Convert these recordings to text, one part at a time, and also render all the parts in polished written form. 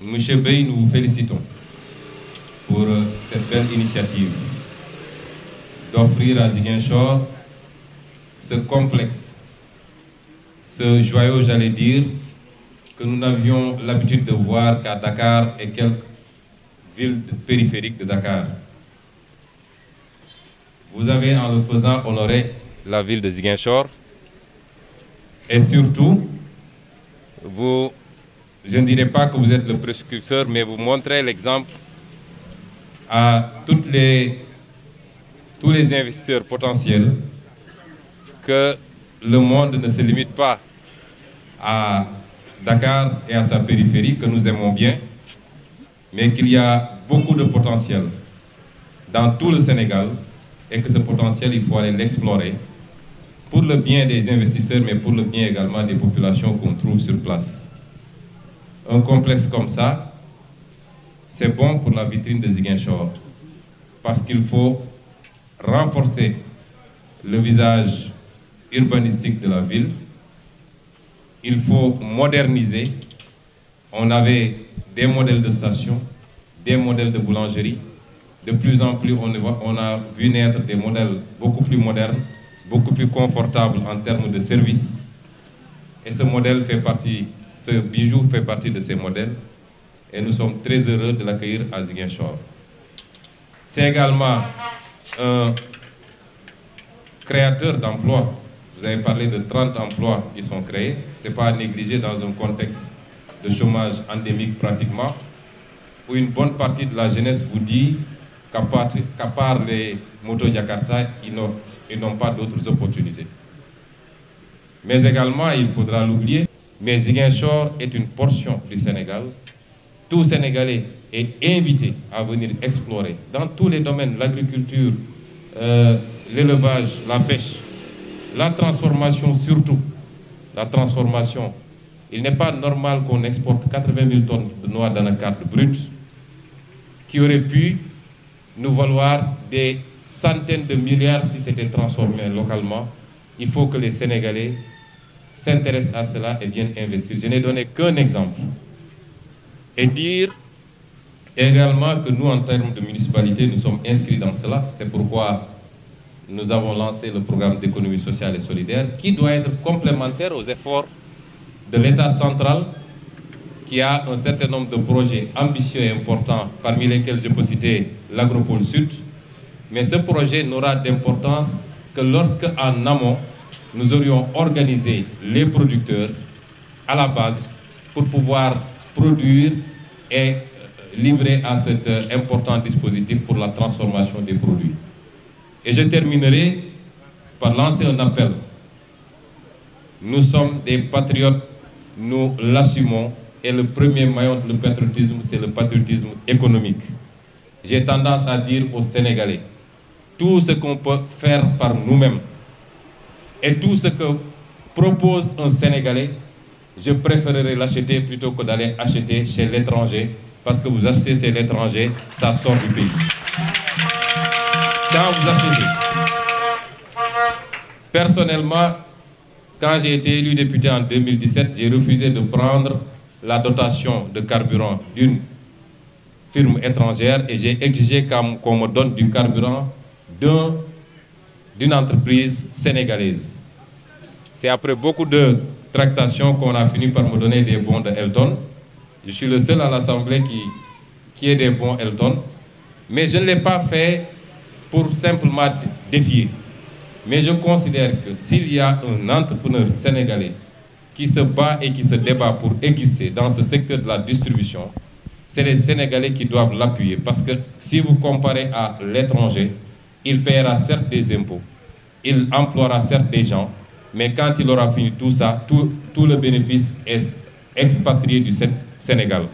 Monsieur Bey, nous vous félicitons pour cette belle initiative d'offrir à Ziguinchor ce complexe, ce joyau, j'allais dire, que nous n'avions l'habitude de voir qu'à Dakar et quelques villes périphériques de Dakar. Vous avez, en le faisant, honoré la ville de Ziguinchor et surtout, je ne dirais pas que vous êtes le précurseur, mais vous montrez l'exemple à tous les investisseurs potentiels que le monde ne se limite pas à Dakar et à sa périphérie, que nous aimons bien, mais qu'il y a beaucoup de potentiel dans tout le Sénégal et que ce potentiel, il faut aller l'explorer pour le bien des investisseurs, mais pour le bien également des populations qu'on trouve sur place. Un complexe comme ça, c'est bon pour la vitrine de Ziguinchor, parce qu'il faut renforcer le visage urbanistique de la ville. Il faut moderniser. On avait des modèles de stations, des modèles de boulangerie. De plus en plus, on a vu naître des modèles beaucoup plus modernes, beaucoup plus confortables en termes de services. Et ce bijou fait partie de ces modèles. Et nous sommes très heureux de l'accueillir à Ziguinchor. C'est également un créateur d'emplois. Vous avez parlé de 30 emplois qui sont créés. Ce n'est pas à négliger dans un contexte de chômage endémique pratiquement, où une bonne partie de la jeunesse vous dit qu'à part les motos Jakarta, ils n'ont pas d'autres opportunités. Mais également, il faudra l'oublier, mais Ziguinchor est une portion du Sénégal. Tout Sénégalais est invité à venir explorer dans tous les domaines, l'agriculture, l'élevage, la pêche, la transformation surtout. La transformation. Il n'est pas normal qu'on exporte 80 000 tonnes de noix d'anacarde brute qui auraient pu nous valoir des centaines de milliards si c'était transformé localement. Il faut que les Sénégalais s'intéressent à cela et viennent investir. Je n'ai donné qu'un exemple. Et dire également que nous, en termes de municipalité, nous sommes inscrits dans cela. C'est pourquoi nous avons lancé le programme d'économie sociale et solidaire qui doit être complémentaire aux efforts de l'État central qui a un certain nombre de projets ambitieux et importants, parmi lesquels je peux citer l'Agropole Sud. Mais ce projet n'aura d'importance que lorsque, en amont, nous aurions organisé les producteurs à la base pour pouvoir produire et livrer à cet important dispositif pour la transformation des produits. Et je terminerai par lancer un appel. Nous sommes des patriotes, nous l'assumons, et le premier maillon de le patriotisme, c'est le patriotisme économique. J'ai tendance à dire aux Sénégalais, tout ce qu'on peut faire par nous-mêmes et tout ce que propose un Sénégalais, je préférerais l'acheter plutôt que d'aller acheter chez l'étranger, parce que vous achetez chez l'étranger, ça sort du pays. Quand vous achetez, personnellement, quand j'ai été élu député en 2017, j'ai refusé de prendre la dotation de carburant d'une firme étrangère et j'ai exigé qu'on me donne du carburant d'une entreprise sénégalaise. C'est après beaucoup de tractations qu'on a fini par me donner des bons de Elton. Je suis le seul à l'Assemblée qui ait des bons Elton. Mais je ne l'ai pas fait pour simplement défier. Mais je considère que s'il y a un entrepreneur sénégalais qui se bat et qui se débat pour exister dans ce secteur de la distribution, c'est les Sénégalais qui doivent l'appuyer. Parce que si vous comparez à l'étranger, il paiera certes des impôts, il emploiera certes des gens, mais quand il aura fini tout ça, tout le bénéfice est expatrié du Sénégal.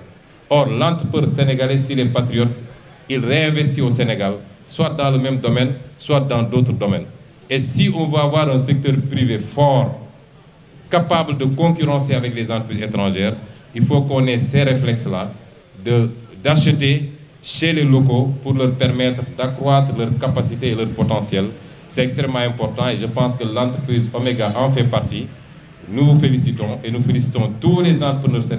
Or, l'entrepreneur sénégalais, s'il est patriote, il réinvestit au Sénégal, soit dans le même domaine, soit dans d'autres domaines. Et si on veut avoir un secteur privé fort, capable de concurrencer avec les entreprises étrangères, il faut qu'on ait ces réflexes-là d'acheter chez les locaux pour leur permettre d'accroître leur capacité et leur potentiel. C'est extrêmement important et je pense que l'entreprise Omega en fait partie. Nous vous félicitons et nous félicitons tous les entrepreneurs sénégalais.